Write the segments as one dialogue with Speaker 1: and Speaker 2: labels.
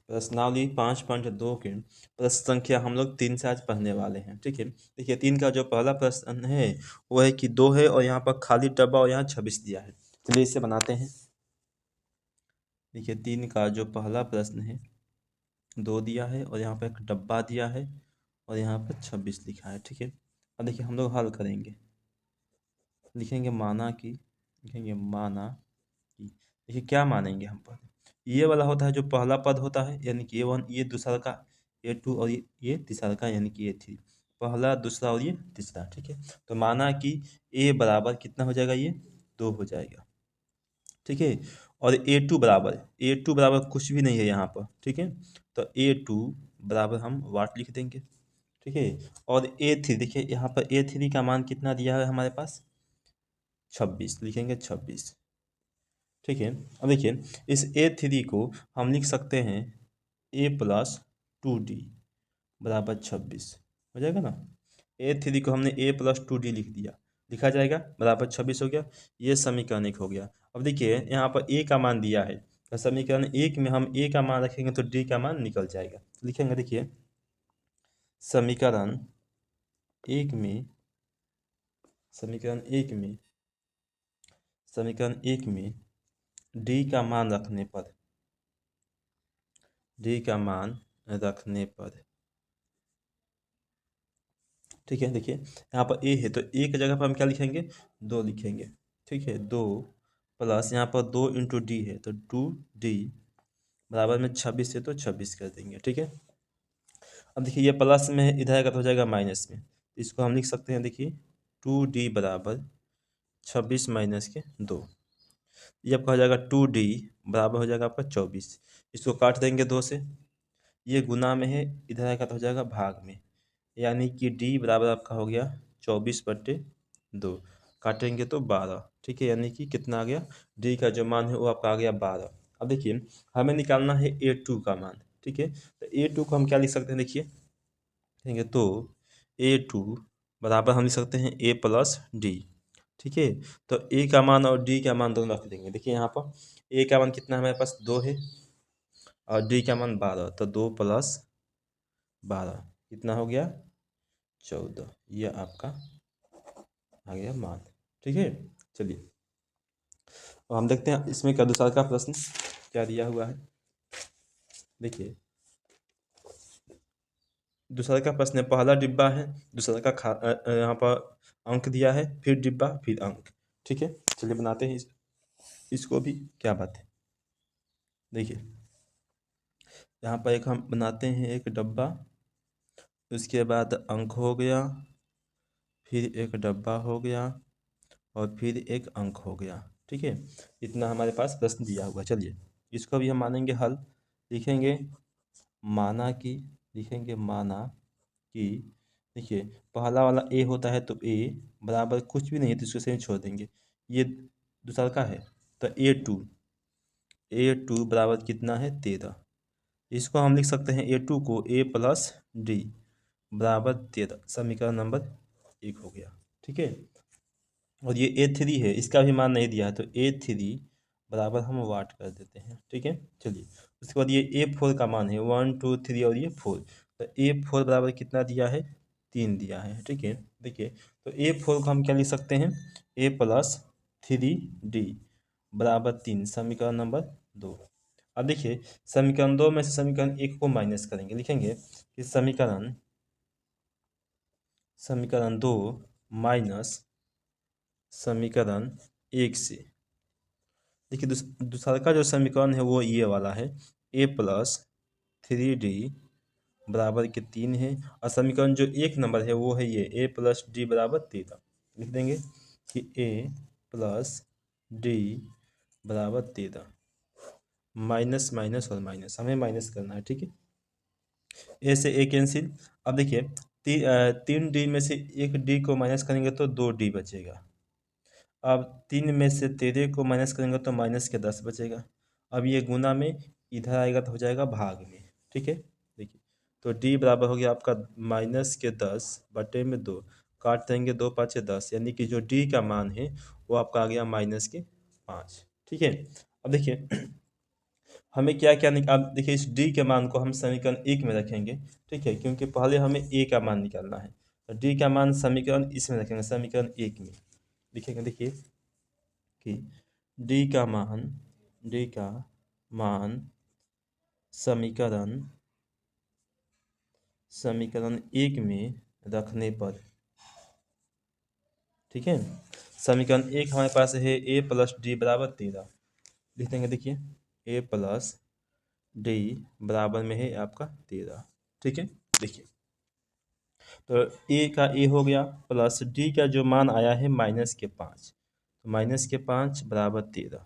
Speaker 1: प्रश्नावली 5.2 के प्रश्न संख्या हम लोग 3 से आज पढ़ने वाले हैं। ठीक है, देखिए 3 का जो पहला प्रश्न है वो है कि 2 है और यहाँ पर खाली डब्बा और यहाँ 26 दिया है। चलिए इसे बनाते हैं। देखिए 3 का जो पहला प्रश्न है 2 दिया है और यहाँ पर एक डब्बा दिया है और यहाँ पर 26 लिखा है। ठीक है, अब देखिए हम लोग हल करेंगे। लिखेंगे माना कि देखिए क्या मानेंगे हम पर। ये वाला होता है जो पहला पद होता है यानी कि A1, ये दूसरा का A2 और ये तीसरा का यानी कि A3। पहला, दूसरा और ये तीसरा। ठीक है, तो माना कि A बराबर कितना हो जाएगा, ये 2 हो जाएगा। ठीक है, और A2 बराबर कुछ भी नहीं है यहाँ पर। ठीक है, तो A2 बराबर हम वाट लिख देंगे। ठीक है, और A3 देखिए यहाँ पर A3 का मान कितना दिया है हमारे पास, 26 लिखेंगे 26। ठीक है, अब देखिए इस A3 को हम लिख सकते हैं A+2D बराबर 26 हो जाएगा ना। A3 को हमने A+2D लिख दिया, लिखा जाएगा, बराबर 26 हो गया। ये समीकरण 1 हो गया। अब देखिए यहाँ पर A का मान दिया है, तो समीकरण 1 में हम A का मान रखेंगे तो D का मान निकल जाएगा। लिखेंगे देखिए समीकरण 1 में D का मान रखने पर ठीक है, देखिए यहाँ पर A है तो A की जगह पर हम क्या लिखेंगे, 2 लिखेंगे। ठीक है, 2 प्लस यहाँ पर 2 इंटू डी है तो 2D बराबर में 26 है तो 26 कर देंगे। ठीक है, अब देखिए ये प्लस में है, इधर आएगा तो हो जाएगा माइनस में। इसको हम लिख सकते हैं, देखिए 2D बराबर 26 माइनस के 2। ये आपका हो जाएगा 2D बराबर हो जाएगा आपका 24। इसको काट देंगे 2 से, ये गुना में है, इधर आएगा तो हो जाएगा भाग में, यानी कि D बराबर आपका हो गया 24/2। काटेंगे तो 12। ठीक है, यानी कि कितना आ गया, D का जो मान है वो आपका आ गया 12। अब देखिए हमें निकालना है A2 का मान। ठीक है, तो A2 को हम क्या लिख सकते हैं, देखिए देखेंगे तो A2 बराबर हम लिख सकते हैं A+D। ठीक है, तो A का मान और D का मान दोनों रख देंगे। देखिए यहाँ पर A का मान कितना है हमारे पास, 2 है, और D का मान 12, तो 2 + 12 कितना हो गया, 14। यह आपका आ गया मान। ठीक है, चलिए अब हम देखते हैं इसमें क्या दूसरा का प्रश्न क्या दिया हुआ है। देखिए दूसरा का प्रश्न है, पहला डिब्बा है, दूसरा का यहाँ पर अंक दिया है, फिर डिब्बा फिर अंक। ठीक है, चलिए बनाते हैं इसको भी, क्या बात है। देखिए यहाँ पर एक हम बनाते हैं एक डब्बा, उसके बाद अंक हो गया, फिर एक डब्बा हो गया और फिर एक अंक हो गया। ठीक है, इतना हमारे पास प्रश्न दिया हुआ। चलिए इसको भी हम मानेंगे हल। लिखेंगे माना कि देखिए पहला वाला A होता है तो A बराबर कुछ भी नहीं है तो इसको सही छोड़ देंगे। ये दूसरा का है तो A2 बराबर कितना है, 13। इसको हम लिख सकते हैं A2 को A+D बराबर 13, समीकरण नंबर 1 हो गया। ठीक है, और ये A3 है, इसका भी मान नहीं दिया है तो A3 बराबर हम वाट कर देते हैं। ठीक है, चलिए उसके बाद ये A4 का मान है 1 2 3 और ये 4, तो A4 बराबर कितना दिया है, 3 दिया है। ठीक है, देखिए तो A4 को हम क्या लिख सकते हैं, A+3D बराबर 3, समीकरण नंबर 2। अब देखिए समीकरण 2 में से समीकरण 1 को माइनस करेंगे। लिखेंगे कि समीकरण 2 माइनस समीकरण 1 से। देखिए दूसरा का जो समीकरण है वो ये वाला है, A+3D बराबर के 3 है, और समीकरण जो 1 नंबर है वो है ये A+D बराबर 13। लिख देंगे कि A+D बराबर 13, माइनस माइनस और माइनस हमें माइनस करना है। ठीक है, ए से ए कैंसिल। अब देखिए 3D में से 1D को माइनस करेंगे तो 2D बचेगा। अब 3 में से 13 को माइनस करेंगे तो माइनस के 10 बचेगा। अब ये गुना में इधर आएगा तो हो जाएगा भाग में। ठीक है, देखिए तो D बराबर हो गया आपका -10/2, काट देंगे 2 5 10, यानी कि जो D का मान है वो आपका आ गया -5। ठीक है, अब देखिए हमें क्या क्या अब देखिए इस डी के मान को हम समीकरण 1 में रखेंगे, ठीक है, क्योंकि पहले हमें ए का मान निकालना है। तो डी का मान समीकरण इसमें रखेंगे, समीकरण 1 में लिखेंगे। देखिए कि डी का मान, डी का मान समीकरण समीकरण 1 में रखने पर, ठीक है, समीकरण 1 हमारे पास है ए प्लस डी बराबर 13, लिख देंगे। देखिए ए प्लस डी बराबर में है आपका 13, ठीक है। देखिए तो ए का ए हो गया, प्लस डी का जो मान आया है -5, तो -5 बराबर 13,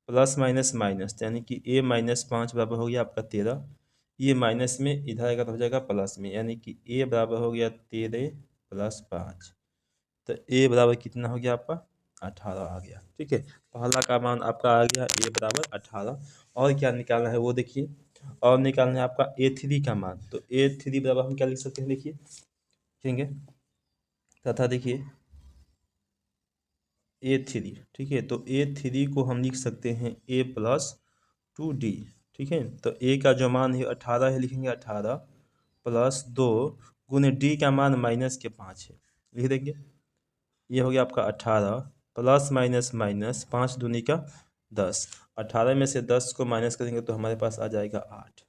Speaker 1: प्लस माइनस माइनस यानी कि ए -5 बराबर हो गया आपका 13, ये माइनस में इधर आएगा तो हो जाएगा प्लस में, यानी कि ए बराबर हो गया 13 + 5, तो ए बराबर कितना हो गया आपका 18 आ गया, ठीक है। पहला का मान आपका आ गया ए बराबर 18। और क्या निकालना है वो देखिए, और निकालना है आपका A3 का मान। तो A3 बराबर हम क्या लिख सकते हैं, देखिए लिखेंगे तथा देखिए A3, ठीक है, तो A3 को हम लिख सकते हैं A + 2D, ठीक है। तो ए का जो मान है 18 है, लिखेंगे 18 + 2 गुने डी का मान -5 है, लिख देंगे। ये हो गया आपका 18 प्लस माइनस माइनस 5 दूनी का 10, 18 में से 10 को माइनस करेंगे तो हमारे पास आ जाएगा 8,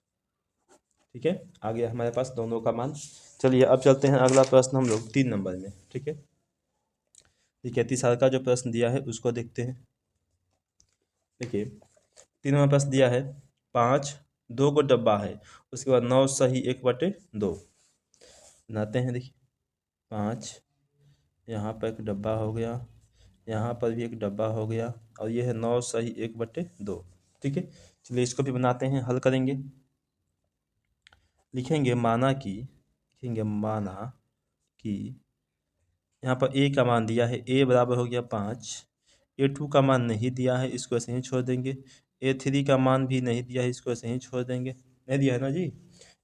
Speaker 1: ठीक है। आ गया हमारे पास दोनों का मान। चलिए अब चलते हैं अगला प्रश्न हम लोग 3 नंबर में, ठीक है। देखिए तीसरा का जो प्रश्न दिया है उसको देखते हैं। देखिए 3 नंबर प्रश्न दिया है 5, 2 को डब्बा है, उसके बाद 9 सही 1/2 बनाते हैं। देखिए 5, यहाँ पर एक डब्बा हो गया, यहाँ पर भी एक डब्बा हो गया, और ये है 9 सही 1/2, ठीक है। चलिए इसको भी बनाते हैं, हल करेंगे। लिखेंगे माना कि यहाँ पर ए का मान दिया है, ए बराबर हो गया 5, A2 का मान नहीं दिया है, इसको ऐसे ही छोड़ देंगे। A3 का मान भी नहीं दिया है, इसको ऐसे ही छोड़ देंगे, नहीं दिया है ना जी।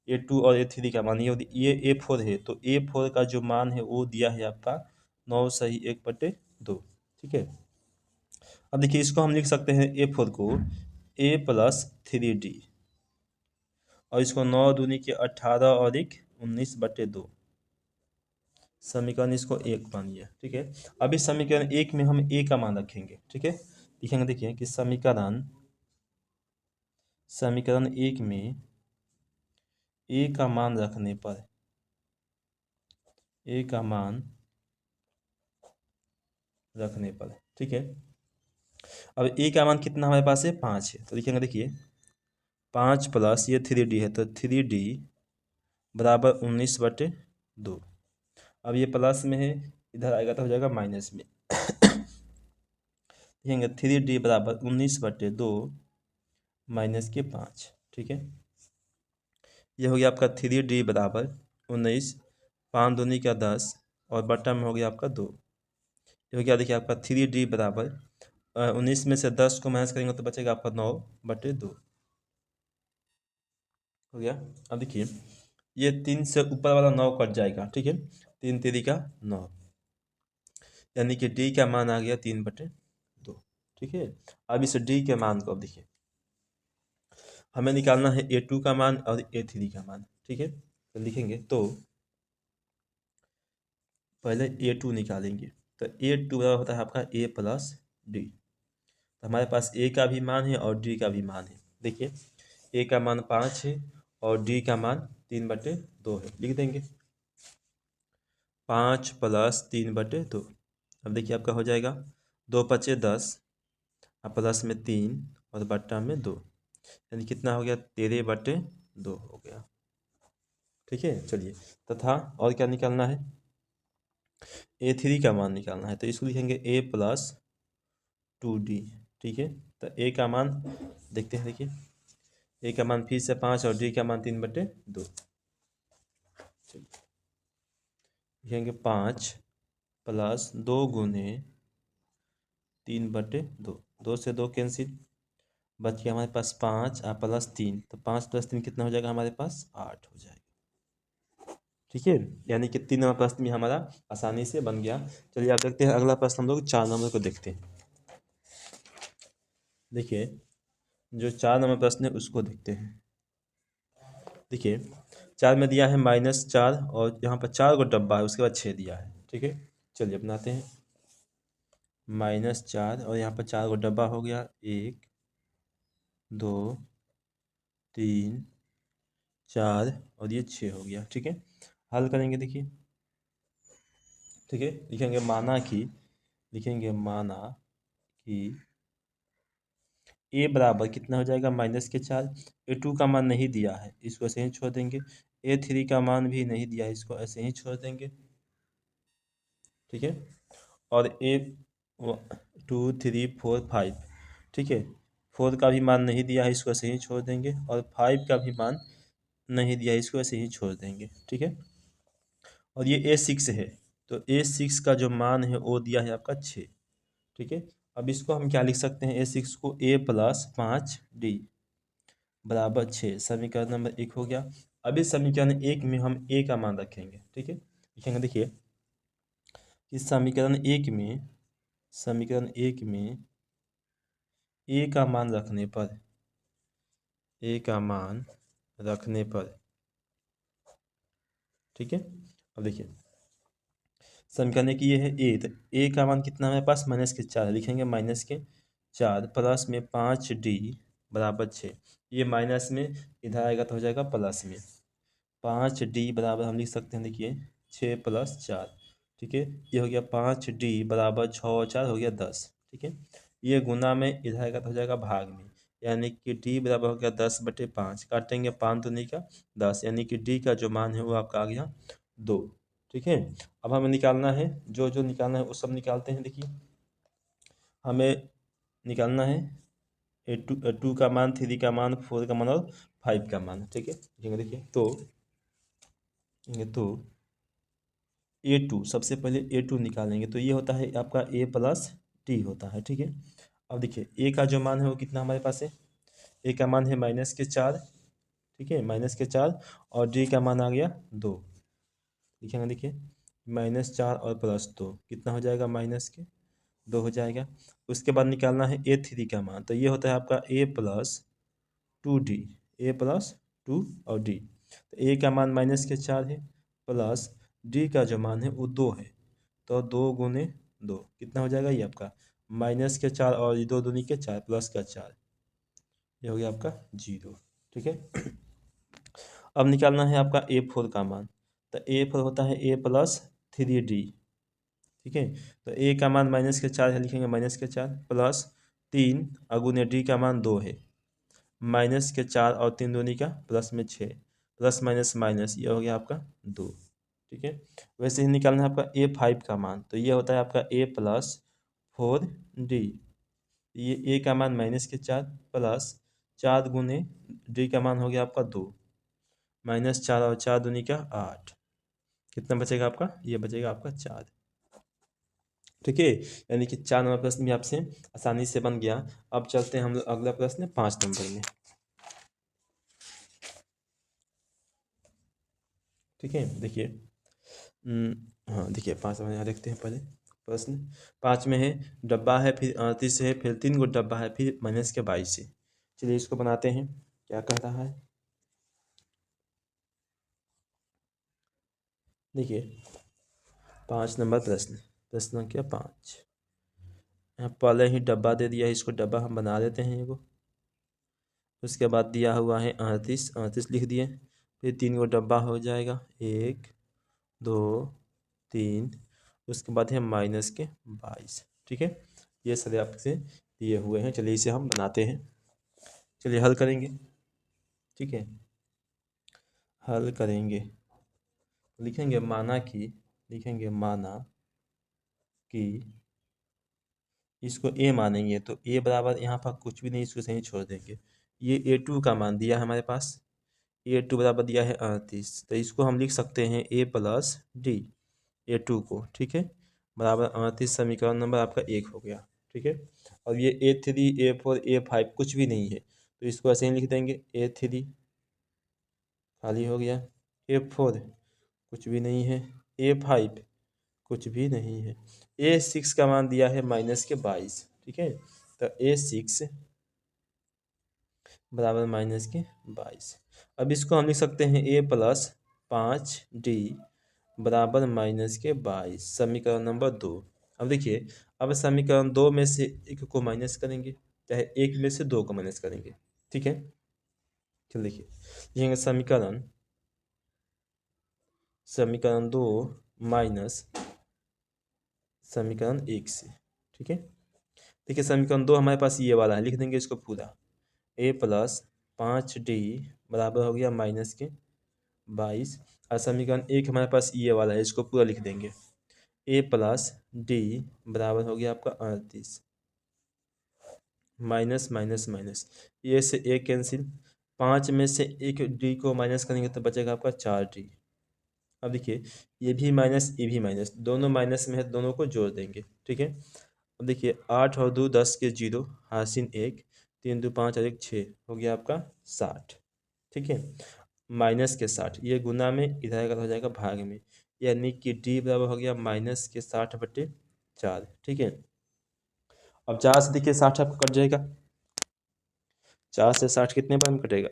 Speaker 1: A2 और A3 का मान ये A4 है, तो A4 का जो मान है वो दिया है आपका 9 सही 1/2, ठीक है। अब देखिए इसको हम लिख सकते हैं A4 को A + 3D, और इसको 9 दूनी के 18 और 1 19/2, समीकरण इसको 1 मानिए, ठीक है। अभी समीकरण 1 में हम ए का मान रखेंगे, ठीक है। लिखेंगे देखिए कि समीकरण 1 में ए का मान रखने पर, ए का मान रखने पर, ठीक है। अब ए का मान कितना हमारे पास है 5 है, तो लिखेंगे देखिए 5 प्लस ये 3D है, तो 3D बराबर 19/2। अब ये प्लस में है, इधर आएगा तो हो जाएगा माइनस में। लिखेंगे 3D बराबर 19/2 -5, ठीक है। ये हो गया आपका 3D बराबर 19, 5 दूनी का 10, और बट्टा में हो गया आपका 2। ये हो गया देखिए आपका 3D बराबर 19 में से 10 को माइनस करेंगे तो बचेगा आपका 9/2 हो गया। अब देखिए ये 3 से ऊपर वाला 9 कट जाएगा, ठीक है, 3 3 का 9, यानी कि डी का मान आ गया 3/2, ठीक है। अब इस डी के मान को अब देखिए हमें निकालना है A2 का मान और A3 का मान, ठीक है। तो लिखेंगे तो पहले A2 निकालेंगे, तो A2 बराबर होता है आपका A + D। तो हमारे पास ए का भी मान है और डी का भी मान है। देखिए ए का मान 5 है और डी का मान 3/2 है, लिख देंगे 5 + 3/2। अब देखिए आपका हो जाएगा 2 × 5 = 10, और प्लस में 3 और बट्टा में 2, यानी कितना हो गया 13/2 हो गया, ठीक है। चलिए तथा और क्या निकालना है, A3 का मान निकालना है, तो इसको लिखेंगे A + 2D, ठीक है। तो ए का मान देखते हैं, देखिए ए का मान फिर से 5 और डी का मान 3/2, लिखेंगे 5 + 2 गुने 3/2, 2 से 2 कैंसिल, बच गया हमारे पास 5 और +3, तो 5 + 3 कितना हो जाएगा हमारे पास 8 हो जाएगा, ठीक है। यानी कि 3 नंबर प्रश्न भी हमारा आसानी से बन गया। चलिए आप देखते हैं अगला प्रश्न हम लोग 4 नंबर को देखते हैं। देखिए जो 4 नंबर प्रश्न है उसको देखते हैं। देखिए 4 में दिया है -4 और यहाँ पर 4 को डब्बा है, उसके बाद 6 दिया है। ठीक है, चलिए बनाते हैं। -4 और यहाँ पर 4 को डब्बा हो गया, 1 2 3 4 और ये 6 हो गया। ठीक है, हल करेंगे। देखिए ठीक है, लिखेंगे माना कि ए बराबर कितना हो जाएगा, -4। A2 का मान नहीं दिया है, इसको ऐसे ही छोड़ देंगे। A3 का मान भी नहीं दिया है, इसको ऐसे ही छोड़ देंगे। ठीक है, और A2 3 4 5, ठीक है, 4 का भी मान नहीं दिया है, इसको ऐसे ही छोड़ देंगे। और 5 का भी मान नहीं दिया है, इसको ऐसे ही छोड़ देंगे। ठीक है, और ये A6 है, तो A6 का जो मान है वो दिया है आपका 6। ठीक है, अब इसको हम क्या लिख सकते हैं, A6 को A+5D बराबर 6, समीकरण नंबर 1 हो गया। अब इस समीकरण 1 में हम ए का मान रखेंगे। ठीक है, लिखेंगे। देखिए इस समीकरण एक में ए का मान रखने पर ठीक है, अब देखिए समीकरण की ये है ए, तो ए का मान कितना है हमारे पास, -4 लिखेंगे। -4 प्लस में 5D बराबर 6, ये माइनस में इधर आएगा तो हो जाएगा प्लस में। 5D बराबर हम लिख सकते हैं, देखिए 6+4। ठीक है, ये हो गया 5D बराबर 6 और 4 हो गया 10। ठीक है, ये गुना में इधर आएगा तो हो जाएगा भाग में, यानी कि D बराबर हो गया 10/5, काटेंगे 5 दूनी का 10, यानी कि D का जो मान है वो आपका आ गया 2। ठीक है, अब हमें निकालना है, जो जो निकालना है वो सब निकालते हैं। देखिए हमें निकालना है टू का मान, 3 का मान, 4 का मान और 5 का मान। ठीक है, देखिए तो A2, सबसे पहले A2 निकालेंगे, तो ये होता है आपका A+D होता है। ठीक है, अब देखिए ए का जो मान है वो कितना हमारे पास है, ए का मान है -4। ठीक है, -4 और डी का मान आ गया 2। लिखेंगे, देखिए -4 और +2 कितना हो जाएगा, -2 हो जाएगा। उसके बाद निकालना है A3 का मान, तो ये होता है आपका A+2D, A+2 और D। तो ए का मान -4 है, प्लस डी का जो मान है वो 2 है, तो 2 × 2 कितना हो जाएगा, ये आपका -4 और 2 दूनी के 4 प्लस का 4, ये हो गया आपका 0। ठीक है, अब निकालना है आपका A4 का मान, तो A4 होता है A+3D। ठीक है, तो ए का मान -4 है, लिखेंगे -4 प्लस 3 अगुने डी का मान 2 है, -4 और 3 दूनी का प्लस में 6, प्लस माइनस माइनस, ये हो गया आपका 2। ठीक है, वैसे ही निकालना है आपका A5 का मान, तो ये होता है आपका A+4D। ये ए का मान -4 प्लस 4 गुने डी का मान हो गया आपका 2, -4 और 4 दूनी का 8, कितना बचेगा आपका, ये बचेगा आपका 4। ठीक है, यानी कि 4 नंबर प्रश्न भी आपसे आसानी से बन गया। अब चलते हैं हम लोग अगला प्रश्न 5 नंबर में। ठीक है, देखिए हाँ देखिए 5 नंबर यहाँ देखते हैं पहले प्रश्न। 5 में है डब्बा है, फिर 38 है, फिर 3 को डब्बा है, फिर -22 है। चलिए इसको बनाते हैं, क्या कह रहा है। देखिए 5 नंबर प्रश्न, प्रश्न संख्या 5। यहाँ पहले ही डब्बा दे दिया है, इसको डब्बा हम बना देते हैं एगो। उसके बाद दिया हुआ है 38, 38 लिख दिए, फिर 3 को डब्बा हो जाएगा, 1 2 3, उसके बाद है -22। ठीक है, ये सारे आपसे दिए हुए हैं। चलिए इसे हम बनाते हैं, चलिए हल करेंगे। ठीक है, हल करेंगे, लिखेंगे माना कि इसको ए मानेंगे, तो ए बराबर यहाँ पर कुछ भी नहीं, इसको सही छोड़ देंगे। ये A2 का मान दिया है हमारे पास, A2 बराबर दिया है 38, तो इसको हम लिख सकते हैं A+D, A2 को। ठीक है, बराबर 38, समीकरण नंबर आपका 1 हो गया। ठीक है, और ये A3 A4 A5 कुछ भी नहीं है, तो इसको ऐसे ही लिख देंगे, A3 खाली हो गया, A4 कुछ भी नहीं है, A5 कुछ भी नहीं है, A6 का मान दिया है -22। ठीक है, तो A6 बराबर माइनस के 22। अब इसको हम लिख सकते हैं a प्लस 5d बराबर माइनस के 22, समीकरण नंबर 2। अब देखिए, अब समीकरण 2 में से एक को माइनस करेंगे, चाहे एक में से दो को माइनस करेंगे, ठीक है। चलिए देखिए, लिखेंगे समीकरण 2 माइनस समीकरण 1 से, ठीक है। देखिए समीकरण 2 हमारे पास ये वाला है, लिख देंगे इसको पूरा, a प्लस 5d बराबर हो गया माइनस के 22। और समीकरण 1 हमारे पास ये वाला है, इसको पूरा लिख देंगे, a प्लस d बराबर हो गया आपका 38, माइनस माइनस माइनस, ये से एक कैंसिल, 5 में से एक d को माइनस करेंगे तो बचेगा आपका 4d। अब देखिए, ये भी माइनस ये भी माइनस, दोनों माइनस में है, दोनों को जोड़ देंगे, ठीक है। अब देखिए, 8 और 2 10 के 0, हासिल 1, 3 2 5 और 1 6, हो गया आपका 60, ठीक है। माइनस के 60, ये गुना में, इधर का हो जाएगा भाग में, यानी कि d बराबर हो गया माइनस के 60/4, ठीक है। अब 4 से देखिए 60 आपको कट जाएगा, 4 से 60 कितने बार में कटेगा?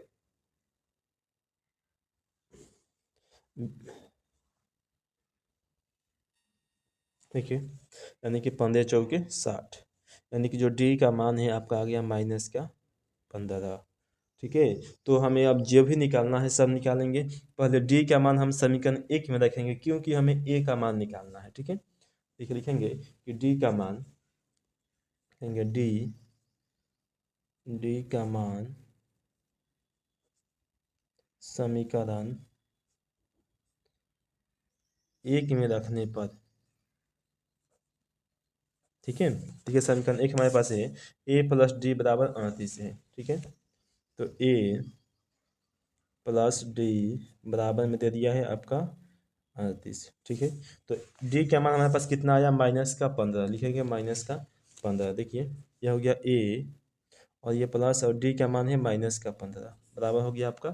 Speaker 1: देखिए, यानी कि 15 चौके 60, यानी कि जो डी का मान है आपका आ गया माइनस का 15, ठीक है। तो हमें अब जो भी निकालना है सब निकालेंगे, पहले डी का मान हम समीकरण 1 में रखेंगे, क्योंकि हमें ए का मान निकालना है, ठीक है। देखिए लिखेंगे कि डी का मान, लिखेंगे डी का मान समीकरण 1 में रखने पर, ठीक है। देखिए समीकरण 1 हमारे पास है, ए प्लस डी बराबर 38 है, ठीक है। तो ए प्लस डी बराबर में दे दिया है आपका 38, ठीक है। तो डी का मान हमारे पास कितना आया, माइनस का 15, लिखेंगे माइनस का 15। देखिए यह हो गया ए, और ये प्लस, और डी का मान है माइनस का 15, बराबर हो गया आपका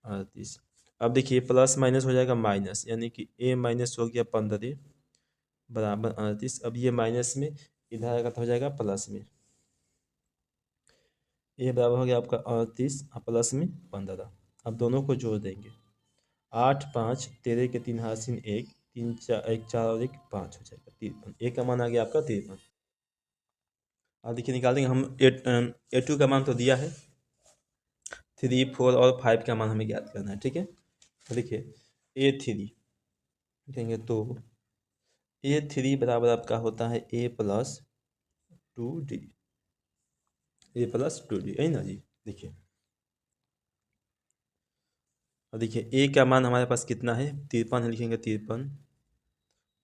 Speaker 1: 38। अब देखिए प्लस माइनस हो जाएगा माइनस, यानी कि ए माइनस हो गया 15 बराबर 38। अब ये माइनस में इधर आएगा तो हो जाएगा प्लस में, ए बराबर हो गया आपका 38 और प्लस में 15। अब दोनों को जोड़ देंगे, 8 5 13 के 3 हासिल 1, 3 4 1 4 और 1 5 हो जाएगा 53, ए का मान आ गया आपका 53। अब देखिए निकाल देंगे हम, ए टू का मान तो दिया है, 3 4 और 5 का मान हमें ज्ञात करना है, ठीक है। तो देखिए A3 लिखेंगे, तो A3 बराबर आपका होता है a plus 2d, a plus 2d, है ना जी। देखिए, और देखिए a का मान हमारे पास कितना है, 53 है, लिखेंगे 53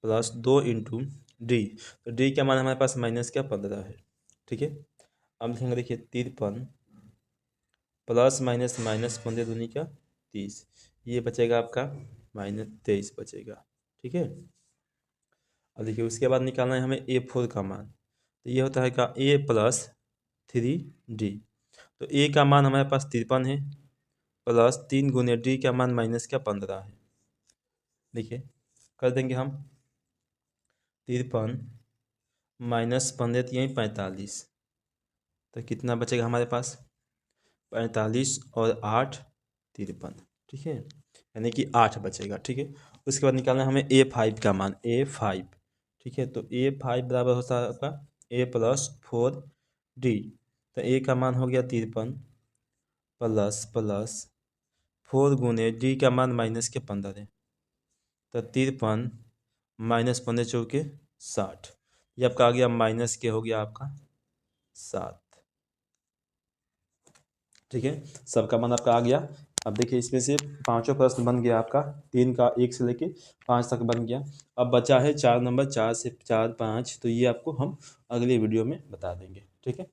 Speaker 1: प्लस 2 इंटू डी, तो डी का मान हमारे पास माइनस का 15 है, ठीक है। अब लिखेंगे, देखिए 53 प्लस माइनस माइनस 15 दूनी का 30, ये बचेगा आपका -23 बचेगा, ठीक है। अब देखिए उसके बाद निकालना है हमें A4 का मान, तो ये होता है का a प्लस 3d, तो a का मान हमारे पास 53 है, प्लस 3 गुने डी का मान माइनस का 15 है। देखिए कर देंगे हम, 53 माइनस 15 तो यहीं 45, तो कितना बचेगा हमारे पास, 45 और 8 53, ठीक है, यानी कि 8 बचेगा, ठीक है। उसके बाद निकालना है हमें A5 का मान, A5, ठीक है। तो A5 बराबर होता है आपका a प्लस 4d, तो a का मान हो गया 53 प्लस प्लस 4 गुने डी का मान माइनस के 15 है, तो 53 माइनस 15 चौके 60, ये आपका आ गया माइनस के, हो गया आपका 7, ठीक है। सबका मान आपका आ गया। अब देखिए इसमें से पांचों प्रश्न बन गया आपका, 3 का 1 से लेके 5 तक बन गया। अब बचा है 4 नंबर, 4 से 4 5, तो ये आपको हम अगले वीडियो में बता देंगे, ठीक है।